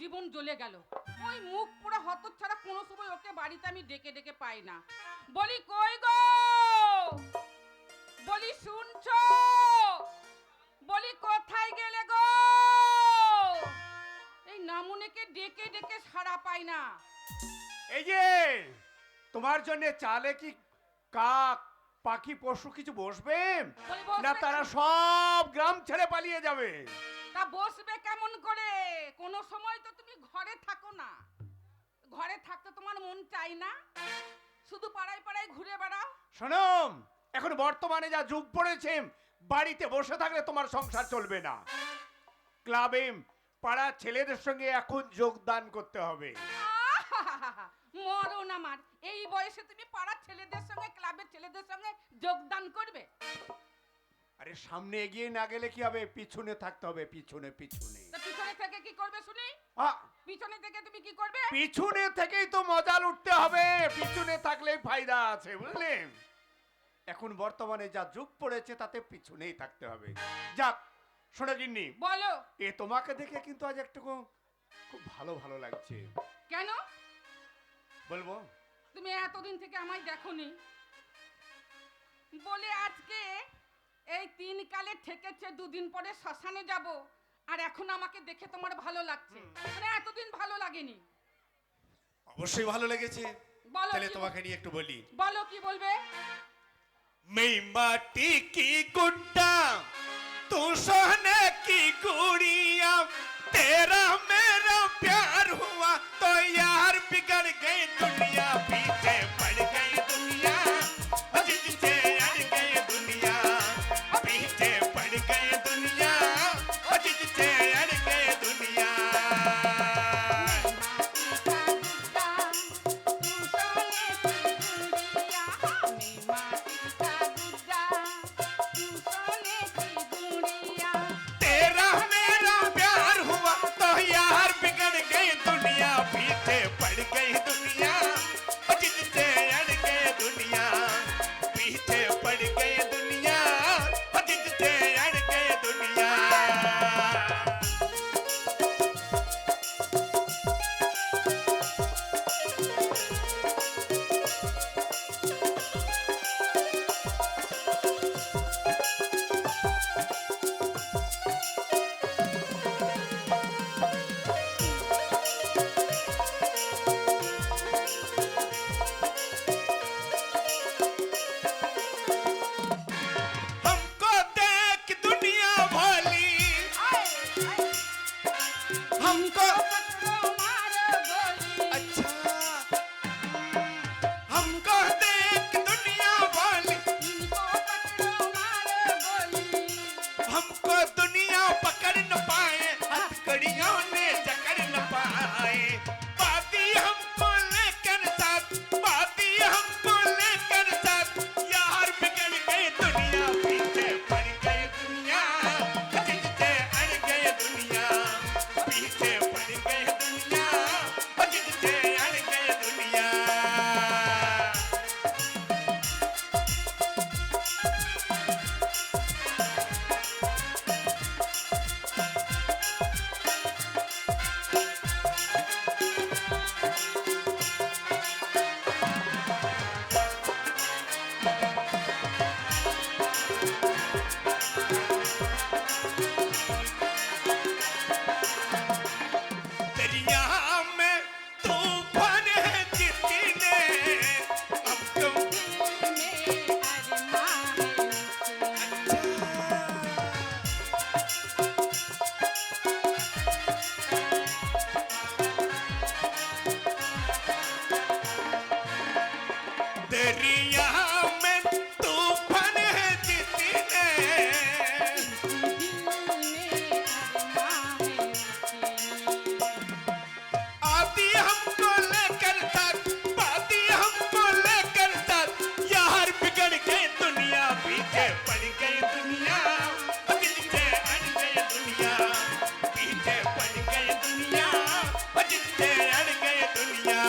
জীবন জ্বলে গেল। ওই মুখ পুরো হতচ্ছাড়া, কোনো সময় ওকে বাড়িতে আমি ডেকে ডেকে পাই না। বলি কই গো, বলি শুনছো, বলি কোথায় গেলে গো? এই নামুনেকে ডেকে ডেকে সাড়া পাই না। এই যে তোমার জন্য চালে কি কাক পাখি পশু কিছু বসবে বলি বসবে না তারা সব গ্রাম ছেড়ে পালিয়ে যাবে? তা বসবে কেমন করে? কোনো সময় তো তুমি ঘরে থাকো না। ঘরে থাকতে তোমার মন চাই না? শুধু পাড়ায় পাড়ায় ঘুরে বেড়াও। শোনো, এখন বর্তমানে যা যুগ পড়েছে, বাড়িতে বসে থাকলে তোমার সংসার চলবে না। ক্লাবে পাড়ার ছেলেদের সঙ্গে এখন যোগদান করতে হবে। মরণ আমার, এই বয়সে তুমি পাড়ার ছেলেদের সঙ্গে, ক্লাবের ছেলেদের সঙ্গে যোগদান করবে? আরে সামনে এগিয়ে না গেলে কি হবে? পিছনে থাকতে হবে, পিছনে পিছনে। তা পিছনে থেকে কি করবে শুনি? পিছনে থেকে তুমি কি করবে? পিছনে থেকেই তো মজা লুটতে হবে। পিছনে থাকলেই ফায়দা আছে, বুঝলে? এখন বর্তমানে যা যুগ পড়েছে তাতে পিছনেই থাকতে হবে। যাক শোনো গিন্নি, বলো। এ তোমাকে দেখে কিন্তু আজ একটু খুব ভালো ভালো লাগছে। কেন বলবো? তুমি এতদিন থেকে আমায় দেখোনি বলে আজকে এই 3 কালে ঠেকেছে, 2 দিন পরে শ্মশানে যাব, আর এখন আমাকে দেখে তোমার ভালো লাগছে? মানে এতদিন ভালো লাগেনি? অবশ্যই ভালো লেগেছে। বলো তাহলে কি তোমাকে নিয়ে একটু বলি। বলো কি বলবে? मैं माटी की गुड्डा, तू सोने की गुड़िया, तेरा मेरा प्यार हुआ तो यार बिगड़ गई दुनिया, पीछे पड़ गई दुनिया, जिससे अड़ गई दुनिया, पीछे पड़ गई दुनिया, जिससे अड़ गई दुनिया। तेरा मेरा प्यार हुआ तो यार बिगड़ गई दुनिया, पीछे पड़ गई दुनिया, जिससे अड़ गई दुनिया, पीछे पड़ गई दुनिया, जिससे अड़ गई दुनिया। हमको देख दुनिया भोली, हमको अच्छा, हमको देख दुनिया भोली, हमको दुनिया पकड़ न पाए, हथकड़ियों ने जकड़ न पाए, बाती हमको लेकर साथ, बाती हमको लेकर साथ, यार बिगड़ गई दुनिया, पीछे पड़ गई दुनिया, जिससे अड़ गई दुनिया, पीछे पड़ गई दुनिया, जिससे अड़ गई दुनिया। दरिया में तूफान है जितने, अब तुम दरिया में तूफान है जितने, आती हमको लेकर साथ, पाती हमको लेकर साथ, यार बिगड़ गई दुनिया, पीछे पड़ गई दुनिया, जिससे अड़ गई दुनिया, पीछे पड़ गई दुनिया, जिससे अड़ गई दुनिया।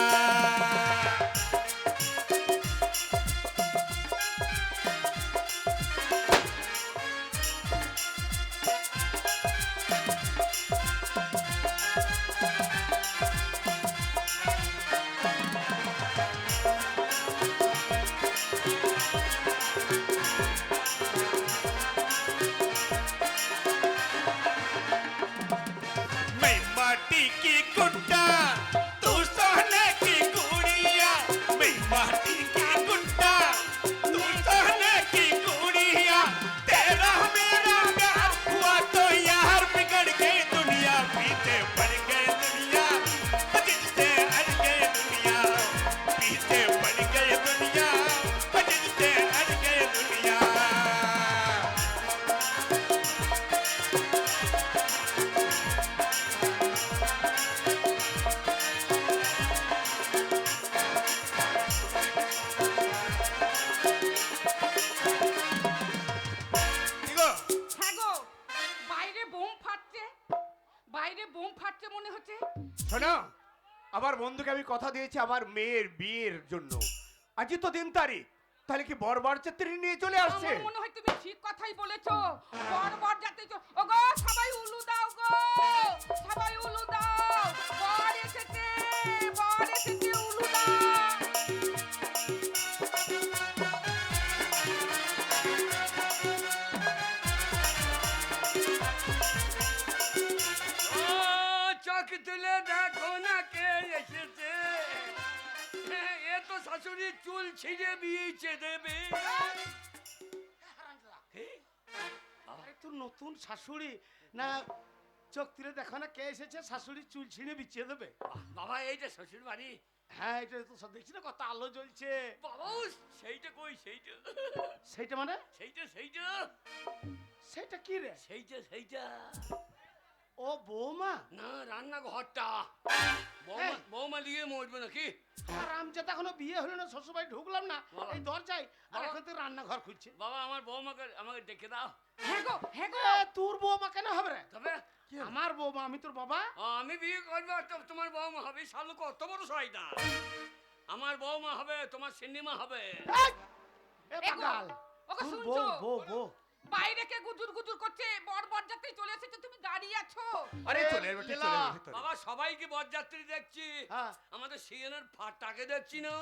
ফাটছে মনে হচ্ছে। শোনো, আমার বন্ধুকে আমি কথা দিয়েছি আমার মেয়ের বিয়ের জন্য। আজই তো 3 তারিখ, তাহলে কি বরযাত্রী নিয়ে চলে আসছে? আমার মনে হয় তুমি ঠিক কথাই বলেছো। বর যাতে ওগো সবাই উলু দাও গো, সবাই উলু দাও, বর এসেছে উলু দাও। চোখ তুলে দেখো না কে এসেছে। এ তো শাশুড়ির চুল ছিঁড়ে বিয়েছে দেবে। তোর নতুন শাশুড়ি না, চোখ তুলে দেখো না কে এসেছে, শাশুড়ি চুল ছিঁড়ে বিছিয়ে দেবে। বাবা এই যে শ্বশুর বাড়ি। হ্যাঁ, এটা তো সব দেখছি না, কত আলো জ্বলছে। বাবা সেইটা কই, সেইটা সেইটা মানে? সেইটা সেটা কি রে? সেইটা ও বৌমা না, রান্নাঘরটা। বৌমা লিয়ে মরবে নাকি? রামজাদা এখনো বিয়ে হলো না, শ্বশুরবাড়ি ঢুকলাম না, বাবা। এই দরজায় আর বাবা। এখন তো রান্নাঘর খুঁজছে। বাবা আমার বৌমাকে আমাকে ডেকে দাও। হ্যাঁ গো, হ্যাঁ গো। তোর বৌমা কেন হবে রে? তবে আমার বৌমা, আমি তোর বাবা। আমি বিয়ে করবো আর তোমার বৌমা হবে। শালু কত বড় শয়তান। আমার বৌমা হবে, তোমার সিনেমা হবে। এই, এ এগো, পাগল, ওগো তোর শুনছো? বউ বাইরে কে গুজুর গুজুর করছে, বর যাতে চলে এসেছে, তুমি দাঁড়িয়ে আছো। আরে চলে এর বেটা, চলে এর ভিতরে। বাবা সবাইকে বরযাত্রী দেখছি, হ্যাঁ। আমাদের সিএনের ফাটাকে দেখছি না।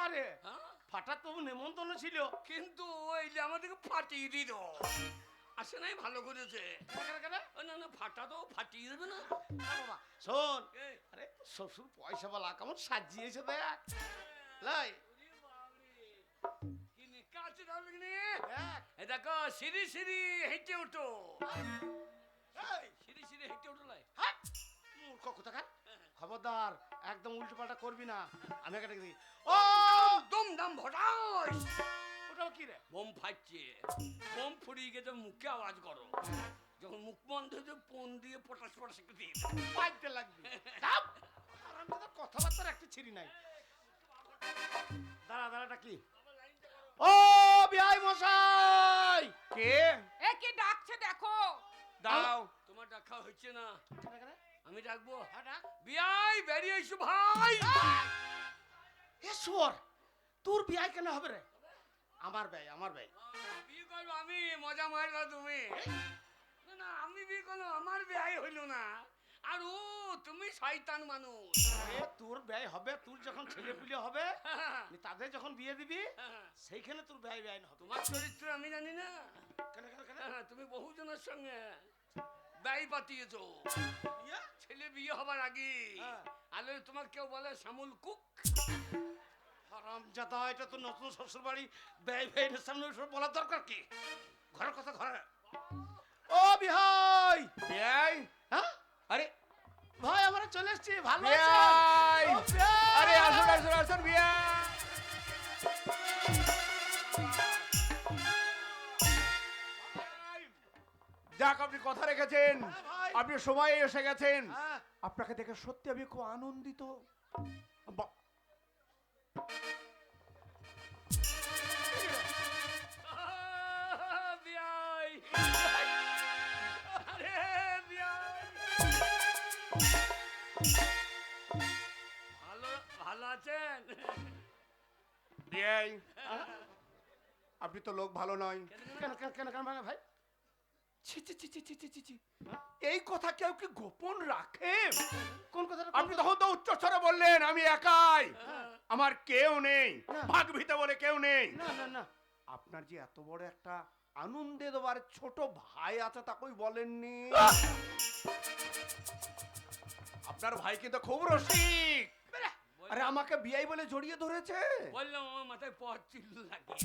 আরে হ্যাঁ? ফাটা তো নেমন্তন্ন ছিল। কিন্তু ওই যে আমাদেরকে ফাটিয়ে দিল। আসে নাই, ভালো করেছে। ও না না, ফাটা তো ফাটিয়ে দেবে না। বাবা শোন, এই, আরে শ্বশুর পয়সাওয়ালা কেমন সাজিয়েছে দেখ। লাই কি নিকা আছে তাহলে কি নে? দেখ। এই দেখো, সিঁড়ি সিঁড়ি হেঁটে ওঠো। এই, সিঁড়ি সিঁড়ি হেঁটে ওঠো লাই। হাট! মূর্খ কোথাকার। খবরদার, একদম উল্টো পাল্টা করবি না। আমি একটা দেখি। ও দম দাম ভটাস। ওটাও কি রে? বোম ফাটছে। বোম ফুরিয়ে গেছে, মুখে আওয়াজ করো। যখন মুখ বন্ধ হয়ে যাবে, ফোন দিয়ে পটাশ পটাশ একটু দিয়ে দাও। পাইতে লাগবে। দাও। আরামদাদা কথাবার্তার একটা ছিরি নাই। দাঁড়াটা কি? ও বিআই মশাই! কে? এ কি ডাকছে দেখো। দাঁড়াও। তোমার ডাকা হচ্ছে না, কেন? আমি ডাকবো। হ্যাঁ, ডাক। বিয়াই বেরিয়ে এসো ভাই। এ শুয়োর, তোর বিআই কেন হবে রে? আমার ভাই। বিয়ে করবো আমি, মজা মারবা তুমি। না না, আমি বিয়ে করলো, আমার বিয়ে হইল না। আর ও তুমি শয়তান মানুষ। এ তোর ব্যয় হবে, তোর যখন ছেলে পুলে হবে, তাদের যখন বিয়ে দিবি, সেইখানে তোর ব্যয় না হবে। তোমার চরিত্র আমি জানি না। কেন? তুমি বহুজনের সঙ্গে ব্যয় পাতিয়েছো। ইয়া? ছেলে বিয়ে হবার আগে হ্যাঁ। আলে তোমার কেউ বলে শ্যামল কুক। হারামজাদা, এটা তো নতুন শ্বশুর বাড়ি, ব্যয়ের সামনে ওসব বলার দরকার কি? ঘরের কথা ঘরে। ও বিহাই! বিয়াই? হ্যাঁ আরে ভাই, আমরা চলে এসেছি। ভালো বিয়াই! আছেন? ও বিয়াই! আরে আসুন বিয়াই। যাক, আপনি কথা রেখেছেন, হ্যাঁ, ভাই। আপনি সময়ে এসে গেছেন। হ্যাঁ। আপনাকে দেখে সত্যি আমি খুব আনন্দিত। বা- বিয়াই, আরে বিয়াই, ভালো আছেন? বিয়াই, আপনি তো লোক ভালো নয়। কেন ভাই? ছি ছি ছি ছি ছি ছি ছি ছি। এই কথা কেউ কি গোপন রাখে? কোন কথাটা? আপনি তখন তো উচ্চ স্বরে বললেন আমি একাই, আমার কেউ নেই, না। ভাগ ভিতে বলে কেউ নেই। না। আপনার যে এত বড় একটা আনন্দে দেওয়ার ছোট ভাই আছে তা কই বলেননি? আপনার ভাই কিন্তু খুব রসিক। আরে আমাকে বিয়াই বলে জড়িয়ে ধরেছে। বললাম আমার মাথায় পথ চিল্ল লাগে।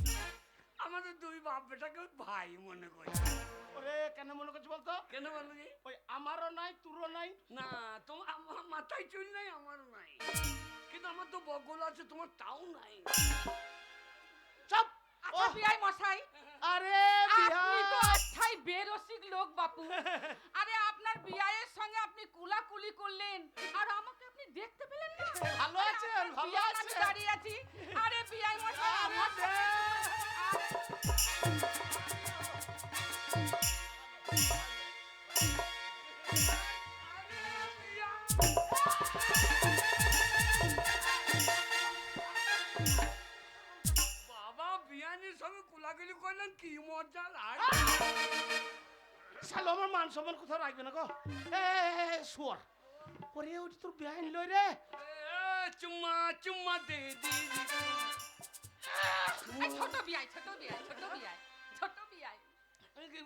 আমাদের দুই বাপ বেটাকে ভাই মনে করি। ওরে কেন মনে করছিস বলতো? কেন বলো কি? ওই আমারও নাই, তোরও নাই। না, তোমার আমার মাথায় চুল নাই, আমারও নাই। কিন্তু আমার তো বগল আছে, তোমার তাও নাই। চুপ! আচ্ছা বিআই মশাই, আরে আপনি তো বিহাই! আচ্ছাই বেরসিক লোক বাপু। আরে আপনার বিআইয়ের সঙ্গে আপনি কুলাকুলি করলেন আর আমাকে আপনি দেখতে পেলেন না? ভালো আরে আছেন, আপনার ভালো বিয়ান আমি আছেন। দাঁড়িয়ে আছি। আরে বিআই মশাই, আরে আমার দে। সঙ্গে- বাবা বিয়ানির সঙ্গে কোলাগুলি করলেন কি মজা লাগে শালো আমার মান সম্মান কোথাও রাখবে না গো এ শুয়ার ওরে ওই তোর বেআইন লই রে চুম্মা চুম্মা দে দি এই ছোট বিয়াই ছোট বিয়াই ছোট বিয়াই ছোট বিয়াই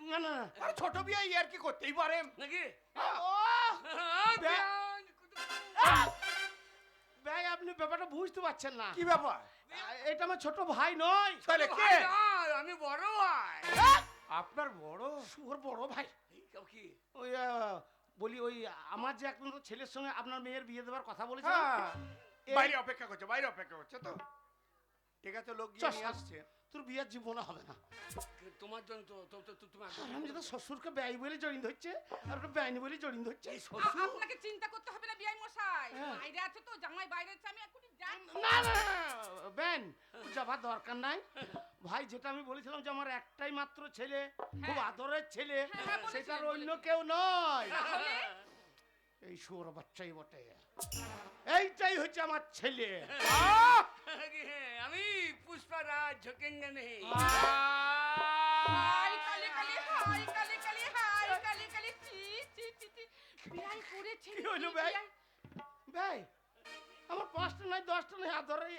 না না আর ছোট বিয়ে ইয়ার কি করতেই পারে নাকি ও বিয়ান ভাই আপনি ব্যাপারটা বুঝতে পারছেন না কি ব্যাপার এটা আমার ছোট ভাই নয় তাহলে কে ভাই না, আমি বড় ভাই আপনার বড় ওর বড় ভাই এই কেউ কি ওই বলি ওই আমার যে একমাত্র ছেলের সঙ্গে আপনার মেয়ের বিয়ে দেওয়ার কথা বলেছে হ্যাঁ বাইরে অপেক্ষা করছে তো ঠিক আছে লোক গিয়ে চল, নিয়ে আসছে তোর বিয়ের জীবনে হবে না তোমার জন্য তুমি আমি যদি শ্বশুরকে ব্যয় বলে জড়িয়ে ধরছে আর ওটা ব্যয়নি বলে জড়িয়ে ধরছে এই শ্বশুর আপনাকে চিন্তা করতে হবে না বিয়াই মশাই হ্যাঁ। বাইরে আছে তো জামাই বাইরে আছে আমি এখনই যাচ্ছি না না বেন যাবার দরকার নাই ভাই যেটা আমি বলেছিলাম যে আমার একটাই মাত্র ছেলে খুব আদরের ছেলে হ্যাঁ, বলেছিলেন, সেটার অন্য বলেছিলেন। কেউ নয় তাহলে এই শুয়োর বাচ্চাই বটে এইটাই হচ্ছে আমার ছেলে আমি পুষ্পারাজ ঝোকেঙ্গে নেই হাই কালে কালে হাই কালে কালে হাই কালে কালে চি চি চি চি বিয়াই করেছে কি হলো ভাই? ভাই আমার 5টা নাই 10টা নাই আদরের